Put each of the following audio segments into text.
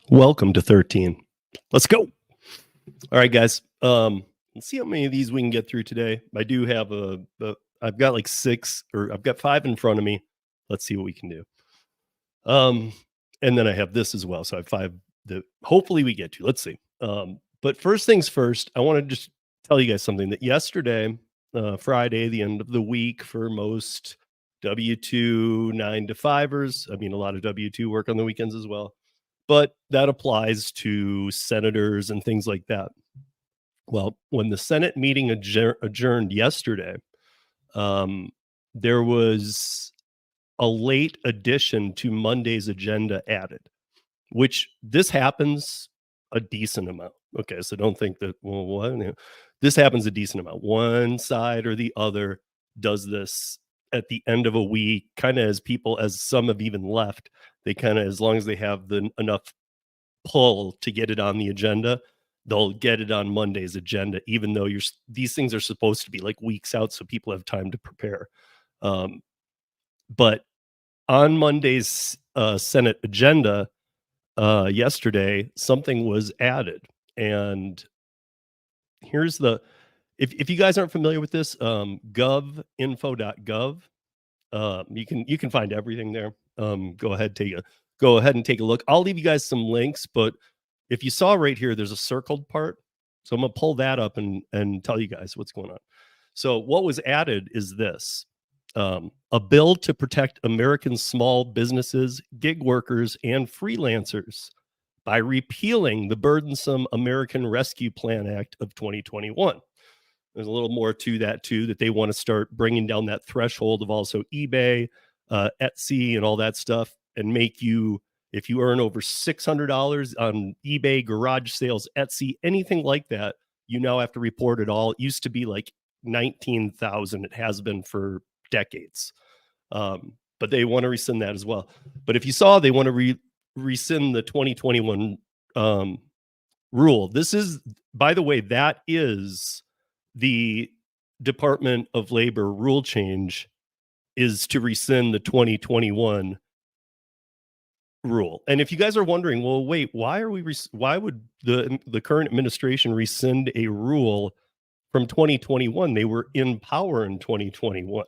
Welcome to 13. Let's go. All right, guys. Let's see how many of these we can get through today. I do have I've got like six, or I've got five in front of me. Let's see what we can do. Um, and then I have this as well. So I have five that hopefully we get to. Let's see. But first things first, I want to just tell you guys something that yesterday, Friday, the end of the week for most W2 9 to 5ers. I mean, a lot of W2 work on the weekends as well, but that applies to senators and things like that. Well, when the Senate meeting adjourned yesterday, um, there was a late addition to Monday's agenda added, which this happens a decent amount. Okay, so don't think that, well, what? This happens a decent amount. One side or the other does this at the end of a week, kind of as some have even left, they kind of, as long as they have enough pull to get it on the agenda, they'll get it on Monday's agenda, even though these things are supposed to be like weeks out, so people have time to prepare. But on Monday's Senate agenda yesterday, something was added, and here's the if you guys aren't familiar with this, govinfo.gov, you can find everything there. Go ahead and take a look. I'll leave you guys some links, but if you saw right here, there's a circled part. So I'm gonna pull that up and tell you guys what's going on. So what was added is this: a bill to protect American small businesses, gig workers, and freelancers by repealing the burdensome American Rescue Plan Act of 2021. There's a little more to that too, that they want to start bringing down that threshold of also eBay, Etsy, and all that stuff, and make you, if you earn over $600 on eBay, garage sales, Etsy, anything like that, you now have to report it all. It used to be like 19,000. It has been for decades. But they want to rescind that as well. But if you saw, they want to rescind the 2021 rule. This is, by the way, that is the Department of Labor rule change, is to rescind the 2021 rule. And if you guys are wondering, well, wait, why would the current administration rescind a rule from 2021? They were in power in 2021.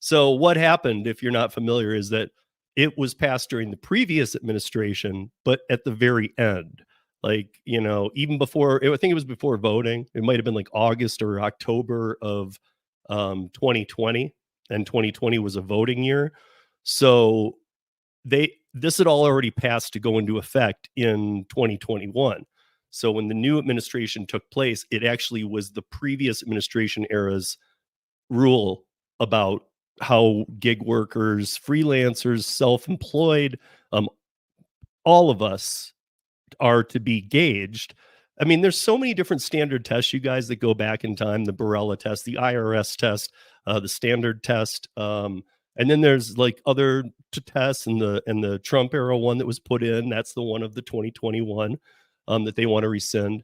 So what happened, if you're not familiar, is that it was passed during the previous administration, but at the very end, like, even before, I think it was before voting. It might have been like August or October of 2020, and 2020 was a voting year. So this had all already passed to go into effect in 2021. So when the new administration took place, it actually was the previous administration era's rule about how gig workers, freelancers, self-employed, all of us are to be gauged. I mean, there's so many different standard tests, you guys, that go back in time: the Barella test, the IRS test, the standard test, and then there's like other tests, and the Trump era one that was put in. That's the one of the 2021 that they want to rescind.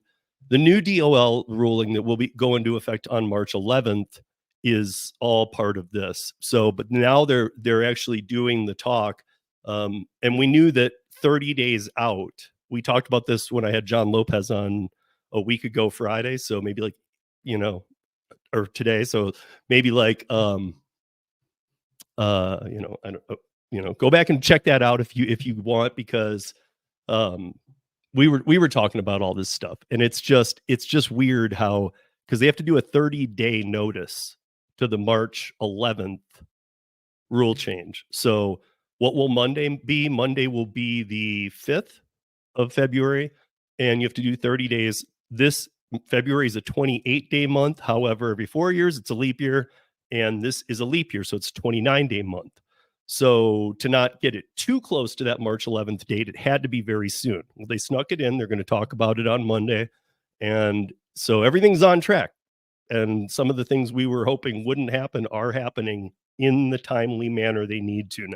The new DOL ruling that will go into effect on March 11th is all part of this. So, but now they're actually doing the talk, and we knew that 30 days out. We talked about this when I had John Lopez on a week ago Friday, so maybe like, or today, so maybe like I don't, go back and check that out if you want, because we were talking about all this stuff, and it's just weird how, because they have to do a 30-day notice to the March 11th rule change. So what will Monday be? Monday will be the 5th of February, and you have to do 30 days. This February is a 28-day month. However, every 4 years it's a leap year, and this is a leap year, so it's a 29-day month. So to not get it too close to that March 11th date, it had to be very soon. Well, they snuck it in. They're going to talk about it on Monday, and so everything's on track. And some of the things we were hoping wouldn't happen are happening in the timely manner they need to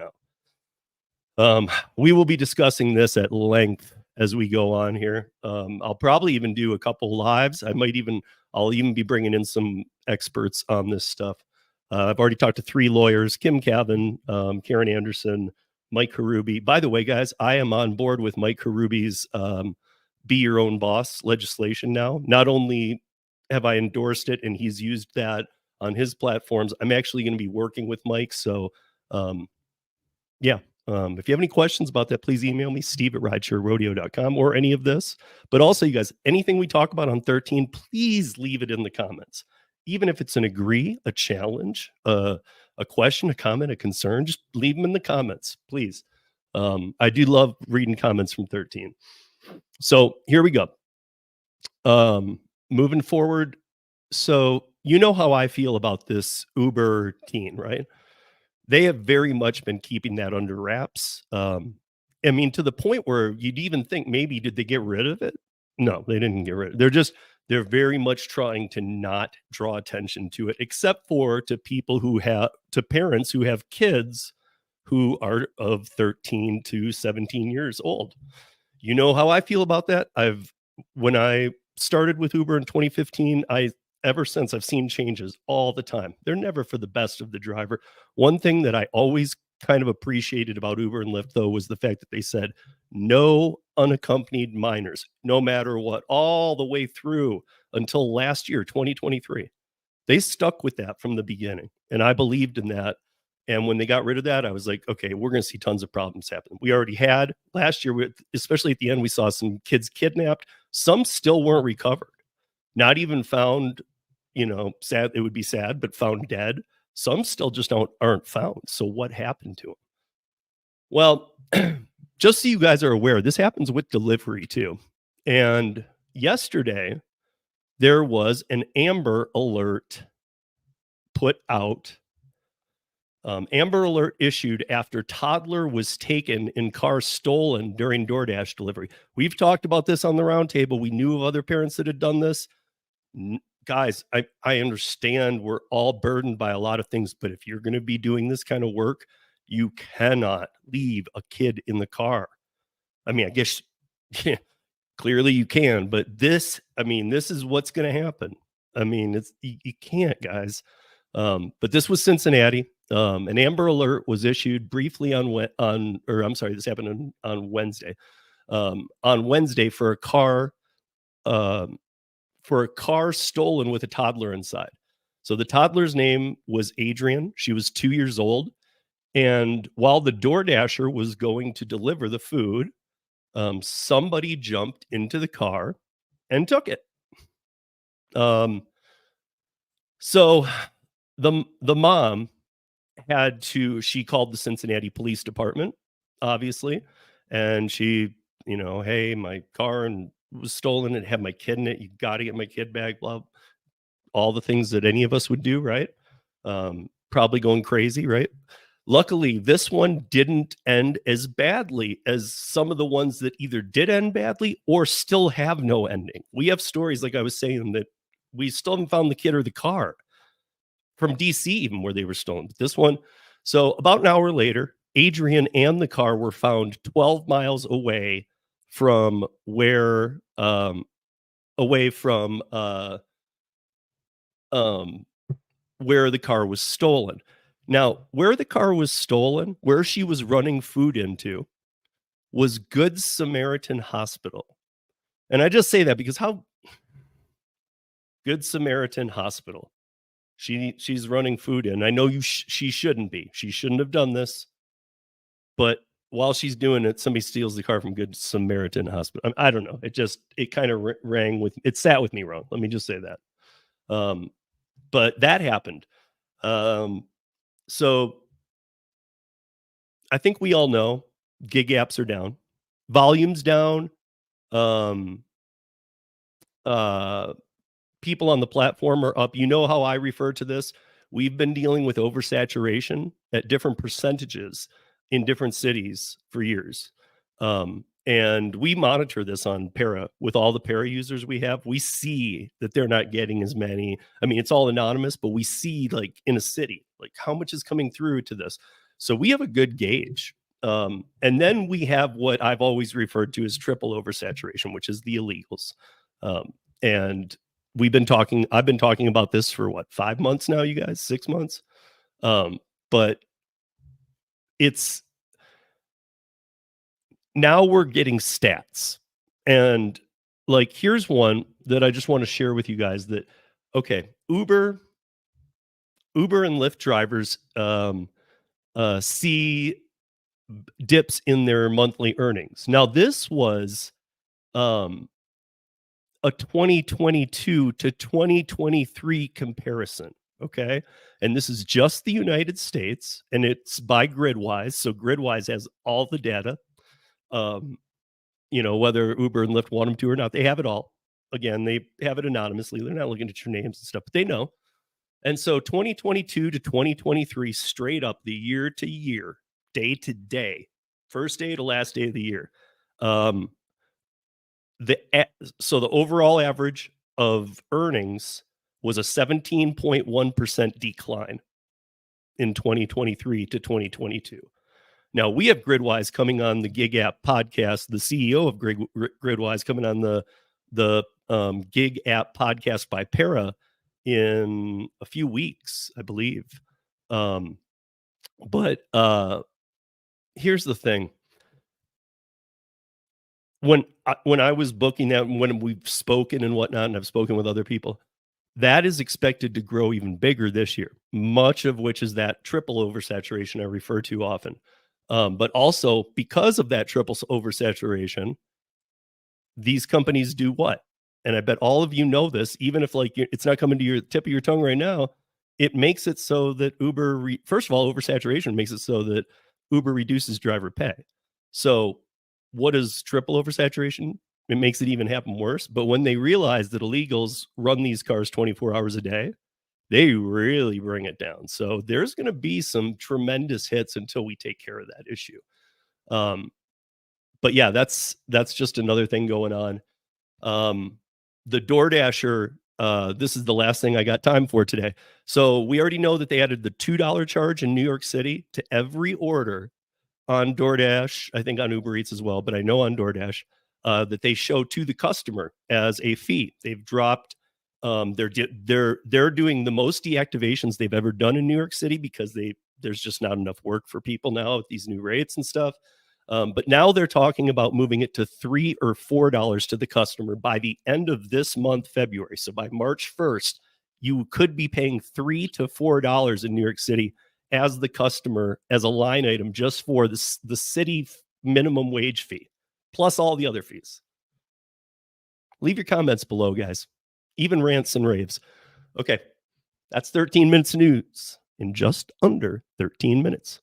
now. We will be discussing this at length as we go on here. I'll probably even do a couple lives. I'll even be bringing in some experts on this stuff. I've already talked to 3 lawyers: Kim Cavan, Karen Anderson, Mike Harubi. By the way, guys, I am on board with Mike Harubi's be your own boss legislation now. Not only have I endorsed it and he's used that on his platforms, I'm actually going to be working with Mike. So, yeah. If you have any questions about that, please email me, steve@ridesharerodeo.com, or any of this. But also, you guys, anything we talk about on 13, please leave it in the comments. Even if it's an agree, a challenge, a question, a comment, a concern, just leave them in the comments, please. I do love reading comments from 13. So here we go. Moving forward. So you know how I feel about this Uber teen, right? They have very much been keeping that under wraps. I mean, to the point where you'd even think maybe did they get rid of it? No, they didn't get rid of it. They're very much trying to not draw attention to it, except for to people who have to parents who have kids who are of 13 to 17 years old. You know how I feel about that? When I started with Uber in 2015, ever since I've seen changes all the time. They're never for the best of the driver. One thing that I always kind of appreciated about Uber and Lyft, though, was the fact that they said no unaccompanied minors, no matter what, all the way through until last year, 2023. They stuck with that from the beginning, and I believed in that. And when they got rid of that, I was like, okay, we're going to see tons of problems happen. We already had last year, especially at the end, we saw some kids kidnapped. Some still weren't recovered, not even found, sad. It would be sad, but found dead. Some still just aren't found. So what happened to them? Well, just so you guys are aware, this happens with delivery too. And yesterday, there was an Amber Alert put out. Amber Alert issued after toddler was taken in car stolen during DoorDash delivery. We've talked about this on the roundtable. We knew of other parents that had done this. Guys, I understand we're all burdened by a lot of things, but if you're going to be doing this kind of work, you cannot leave a kid in the car. I mean, I guess clearly you can, but this is what's going to happen. I mean, you can't, guys. But this was Cincinnati. An Amber Alert was issued briefly this happened on Wednesday. On Wednesday for a car stolen with a toddler inside. So the toddler's name was Adrian. She was 2 years old. And while the DoorDasher was going to deliver the food, somebody jumped into the car and took it. So the mom she called the Cincinnati Police Department, obviously. And she, hey, my car was stolen and had my kid in it. You got to get my kid back, blah, all the things that any of us would do, right? Probably going crazy, right? Luckily, this one didn't end as badly as some of the ones that either did end badly or still have no ending. We have stories, like I was saying, that we still haven't found the kid or the car from DC, even where they were stolen. But this one, so about an hour later, Adrian and the car were found 12 miles away from where the car was stolen. Now, where the car was stolen, where she was running food into, was Good Samaritan Hospital. And I just say that because Good Samaritan Hospital. She's running food in. I know she shouldn't be. She shouldn't have done this. But while she's doing it, somebody steals the car from Good Samaritan Hospital. I don't know. It kind of it sat with me wrong. Let me just say that. But that happened. So I think we all know gig apps are down, volumes down. People on the platform are up. You know how I refer to this. We've been dealing with oversaturation at different percentages in different cities for years. And we monitor this on Para with all the Para users we have. We see that they're not getting as many. I mean, it's all anonymous, but we see like in a city, like how much is coming through to this. So we have a good gauge. And then we have what I've always referred to as triple oversaturation, which is the illegals. And I've been talking about this for 5 months now, you guys, 6 months. But now we're getting stats. And like, here's one that I just want to share with you guys that, okay, Uber and Lyft drivers see dips in their monthly earnings. Now, this was um, a 2022 to 2023 comparison. Okay. And this is just the United States and it's by Gridwise. So Gridwise has all the data. Um, whether Uber and Lyft want them to or not, they have it all. Again, they have it anonymously. They're not looking at your names and stuff, but they know. And so 2022 to 2023, straight up the year to year, day to day, first day to last day of the year. So the overall average of earnings was a 17.1% decline in 2023 to 2022. Now we have Gridwise coming on the Gig App podcast. The CEO of Gridwise coming on the Gig App podcast by Para in a few weeks, I believe. But here's the thing. When I was booking that, and when we've spoken and whatnot, and I've spoken with other people, that is expected to grow even bigger this year, much of which is that triple oversaturation I refer to often. But also because of that triple oversaturation, these companies do what? And I bet all of you know this, even if like it's not coming to your tip of your tongue right now, it makes it so that first of all, oversaturation makes it so that Uber reduces driver pay. So what is triple oversaturation? It makes it even happen worse. But when they realize that illegals run these cars 24 hours a day, they really bring it down. So there's going to be some tremendous hits until we take care of that issue. But yeah, that's just another thing going on. The DoorDasher, this is the last thing I got time for today. So we already know that they added the $2 charge in New York City to every order on DoorDash, I think on Uber Eats as well, but I know on DoorDash that they show to the customer as a fee. They've dropped. They're doing the most deactivations they've ever done in New York City because there's just not enough work for people now with these new rates and stuff. But now they're talking about moving it to $3 or $4 to the customer by the end of this month, February. So by March 1st, you could be paying $3 to $4 in New York City as the customer as a line item just for the city minimum wage fee, plus all the other fees. Leave your comments below, guys. Even rants and raves. Okay, that's 13 minutes of news in just under 13 minutes.